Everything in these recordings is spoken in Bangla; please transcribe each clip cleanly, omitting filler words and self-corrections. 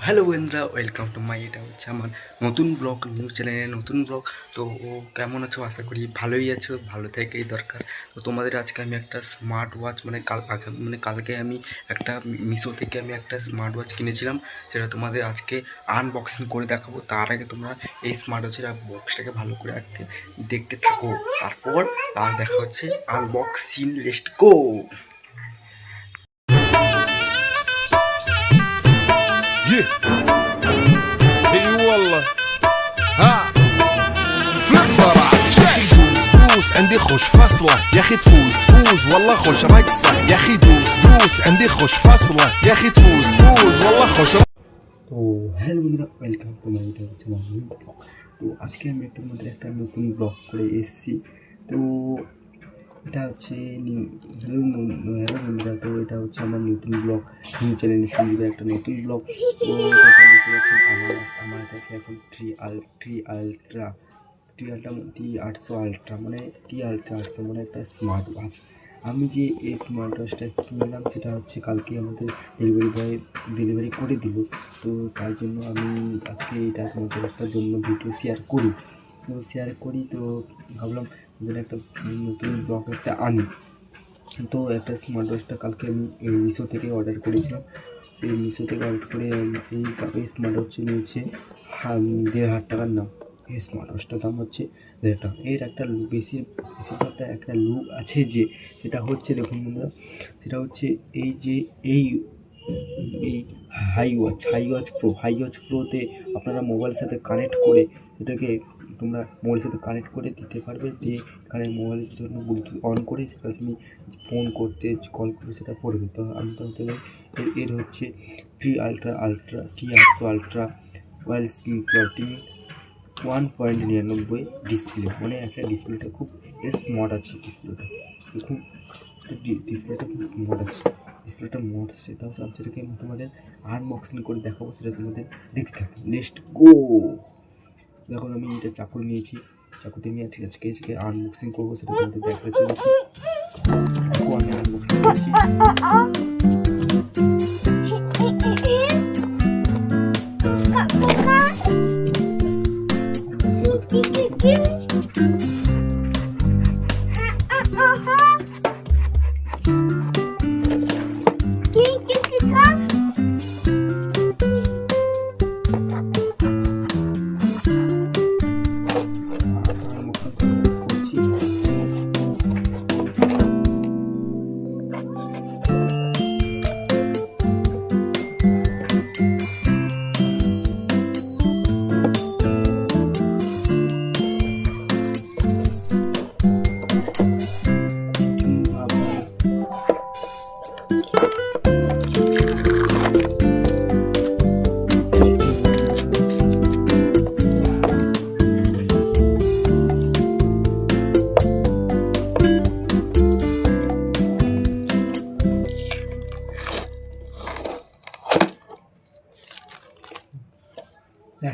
হ্যালো বন্ধুরা, ওয়েলকাম টু মাই, এটা হচ্ছে আমার নতুন ব্লগ, নিউ চ্যানেলে নতুন ব্লগ। তো কেমন আছো? আশা করি ভালোই আছো, ভালো থেকেই দরকার। তো তোমাদের আজকে আমি একটা স্মার্ট ওয়াচ কালকে আমি একটা মিশো থেকে আমি একটা স্মার্ট ওয়াচ কিনেছিলাম, যেটা তোমাদের আজকে আনবক্সিং করে দেখাবো। তার আগে তোমরা এই স্মার্ট ওয়াচের বক্সটাকে ভালো করে আজকে দেখতে থাকো, তারপর আর দেখা হচ্ছে আনবক্সিং। Let's go. اي والله ها فليبر يا اخي دوس عندي خوش فصله يا اخي تفوز والله خوش رقصه يا اخي دوس عندي خوش فصله يا اخي تفوز والله خوش তো হ্যালো বন্ধুরা, ওয়েলকাম টু মাই, এটা হচ্ছে আমার নিউ ব্লগ। তো আজকে আমি তোমাদের একটা নতুন ব্লগ করে এসেছি। তো এটা হচ্ছে হ্যালো বন্ধুরা, তো এটা হচ্ছে আমার নতুন ব্লগ, নিউ চ্যানেলে সঞ্জীবের একটা নতুন ব্লগ। তো তখন দেখতে পাচ্ছেন আমার কাছে এখন T800 মানে T800 মানে একটা স্মার্ট ওয়াচ। আমি যে এই স্মার্ট ওয়াচটা কিনলাম সেটা হচ্ছে কালকে আমাদের ডেলিভারি বয় ডেলিভারি করে দিল। তো তার জন্য আমি আজকে এটা তোমাদের একটা জন্য ভিডিও শেয়ার করি। তো ভাবলাম যেন একটা নতুন ব্লগ একটা আনি। তো একটা স্মার্ট ওয়াচটা কালকে আমি মিশো থেকে অর্ডার করেছিলাম। সেই মিশো থেকে অর্ডার করে এই স্মার্ট ওয়াচটি নিয়েছে 1,500 টাকার নাম। এই স্মার্ট ওয়াচটার দাম হচ্ছে 1,500 টাকা। এর একটা বেশিরভাগটা একটা লুক আছে, যে সেটা হচ্ছে দেখুন বন্ধুরা, সেটা হচ্ছে এই যে এই এই হাই ওয়াচ প্রোতে আপনারা মোবাইলের সাথে কানেক্ট করে এটাকে তোমরা মোবাইলের সাথে কানেক্ট করে দিতে পারবে। দিয়ে এখানে মোবাইলের জন্য ব্লুটুথ অন করে সেটা তুমি ফোন করতে কল করে সেটা পড়বে। তো আমি তো এর হচ্ছে T800 ওয়াইল স্ক্রিন প্লটিং 1.99 ডিসপ্লে, মানে একটা ডিসপ্লেটা খুব স্মার্ট আছে। ডিসপ্লেটা খুব স্মার্ট আছে। সেটাও আমি সেটাকে তোমাদের আনবক্সিং করে দেখাবো, সেটা তোমাদের দেখতে থাকো। Let's go. দেখুন আমি এটা চাকু নিয়েছি, চাকুতে নিয়ে আজকে আনবক্সিং করবো, সেটা তোমাদের দেখাতে চলেছি। আমি আনবক্সিং করছি।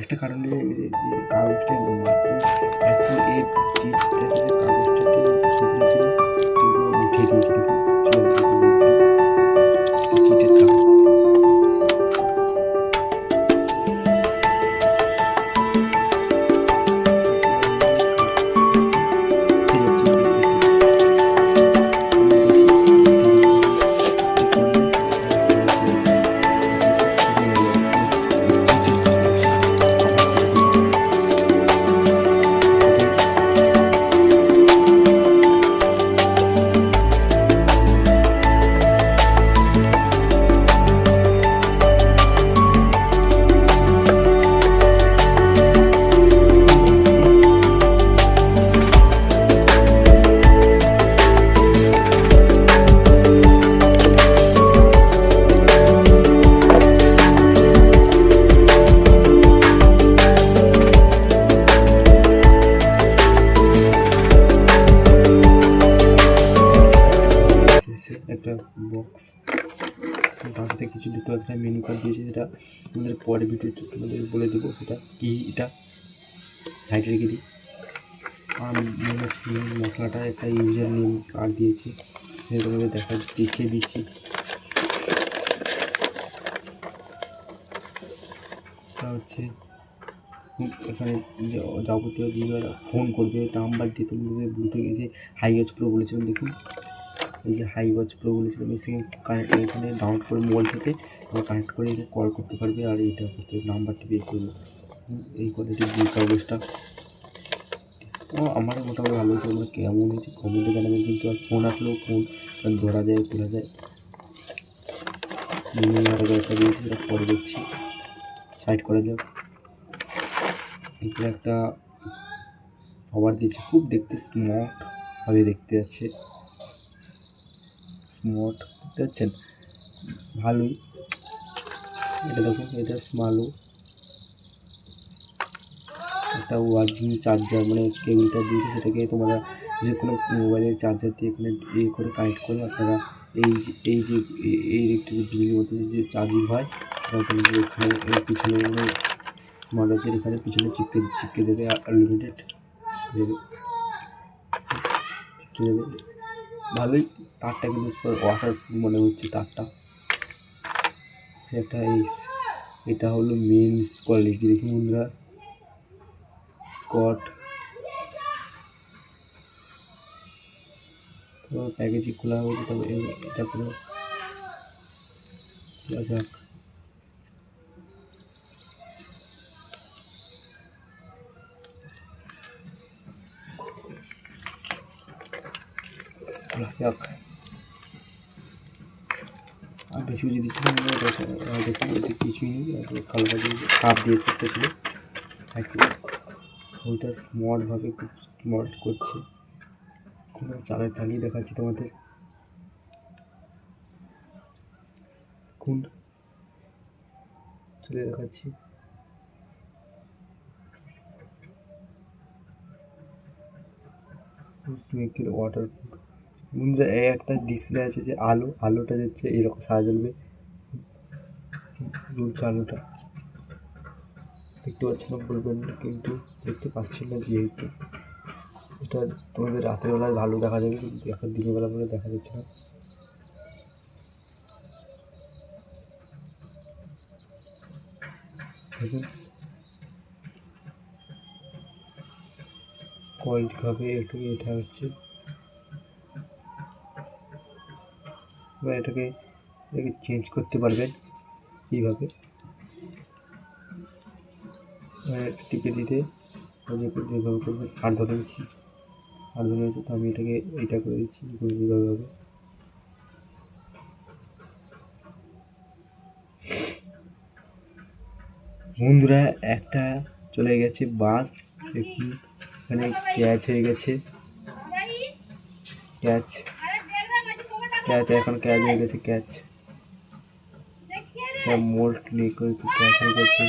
একটা কারণে কাগজটা মাত্র এত এর কাগজটাতে শুকিয়ে ছিল, সেগুলো উঠিয়ে দিয়েছে। দেখুন একটা বক্স, তার সাথে দুটো একটা মেনু কার্ড দিয়েছে, সেটা তোমাদের পরে ভিডিওতে তোমাদের বলে দেবো সেটা কি। এটা সাইডে রেখে দিই। আর মশলাটা একটা ইউজার নেম কার্ড দিয়েছে, সেটা তোমাদের দেখিয়ে দিচ্ছি। একটা হচ্ছে এখানে যাবতীয় যে ফোন করবে নাম্বার দিয়ে তোমাদের বলতে গেছে হাই ওয়াচ প্রো বলেছিলাম। দেখুন এই যে হাই ওয়াচ প্রো বলেছিলাম, এসে কানেক্ট এখানে ডাউনলোড করে মোবাইল থেকে কানেক্ট করে কল করতে পারবে আর এটা করতে নাম্বারটি বের করবে। এই কোয়ালিটির যে কাগজটা আমার মোটামুটি ভালো হয়েছে। আমার কেমন হয়েছে কমেন্টে জানাবেন। কিন্তু আর ফোন আসলেও ফোন ধরা যায় তোলা যায়। আরও একটা দিয়েছি সেটা পরে দেখছি, সাইড করা যাক। এখানে একটা কভার দিয়েছে, খুব দেখতে স্মার্টভাবে দেখতে যাচ্ছে, স্মার্ট দেখতে পাচ্ছেন, ভালোই। এটা দেখুন, এটা স্মালো একটা ওয়ার্জিং চার্জার, মানে কেবলটা দিয়েছে সেটাকে তোমরা যে কোনো মোবাইলের চার্জার দিয়ে এখানে করে কানেক্ট করে আপনারা এই যে ইলেকট্রিক বিজলির মধ্যে যে চার্জিং হয় সেটা তোমাদের এখানে পিছনে মানে স্মার্ট ওয়াচের এখানে পিছনে চিপকে দেবে, আনলিমিটেড দেবে, চিপকে দেবে। ভালোই। তারটা কিন্তু ওয়াটারপ্রুফ মনে হচ্ছে তারটা। সে একটা এটা হলো মেন্স কোয়ালিটি। দেখুন বন্ধুরা, স্কট প্যাকেজিং খোলা হয়েছে, তবে এটা পুরো খোলা যাক। আর বেশি কিছু দিচ্ছিলাম দেখুন, এতে কিছুই নেই। কালারটা দিয়ে কাপ দিয়েছে একটা ছিল, ওইটা স্মার্টভাবে খুব স্মার্ট করছে। চালিয়ে দেখাচ্ছি তোমাদের। কোন চলে দেখাচ্ছি, স্নেকের ওয়াটারপ্রুফ। বন্ধুরা এই একটা ডিসপ্লে আছে যে আলোটা যাচ্ছে এরকম সারা জ্বলবে, জ্বলছে আলোটা, দেখতে পাচ্ছি না বলবেন, কিন্তু দেখতে পাচ্ছি না যেহেতু এটা তোমাদের রাতের বেলায় ভালো দেখা যাবে, কিন্তু এখন দিনের বেলা বলে দেখা যাচ্ছে না। দেখুন কোয়ালিটিভাবে একটু এটা হচ্ছে, এবার এটাকে চেঞ্জ করতে পারবেন এইভাবে টিপে দিতে, যেভাবে করবেন। আর ধরে নিচ্ছি, আর ধরে নিচ্ছি, তো আমি এটাকে এইটা করে দিচ্ছি এইভাবে হবে। বন্ধুরা একটা চলে গেছে বাস, দেখুন এখানে ক্যাচ হয়ে গেছে, ক্যাচ এখন ক্যাচ হয়ে গেছে, ক্যাচ মোল্ড নেই করে ক্যাচ হয়ে গেছে।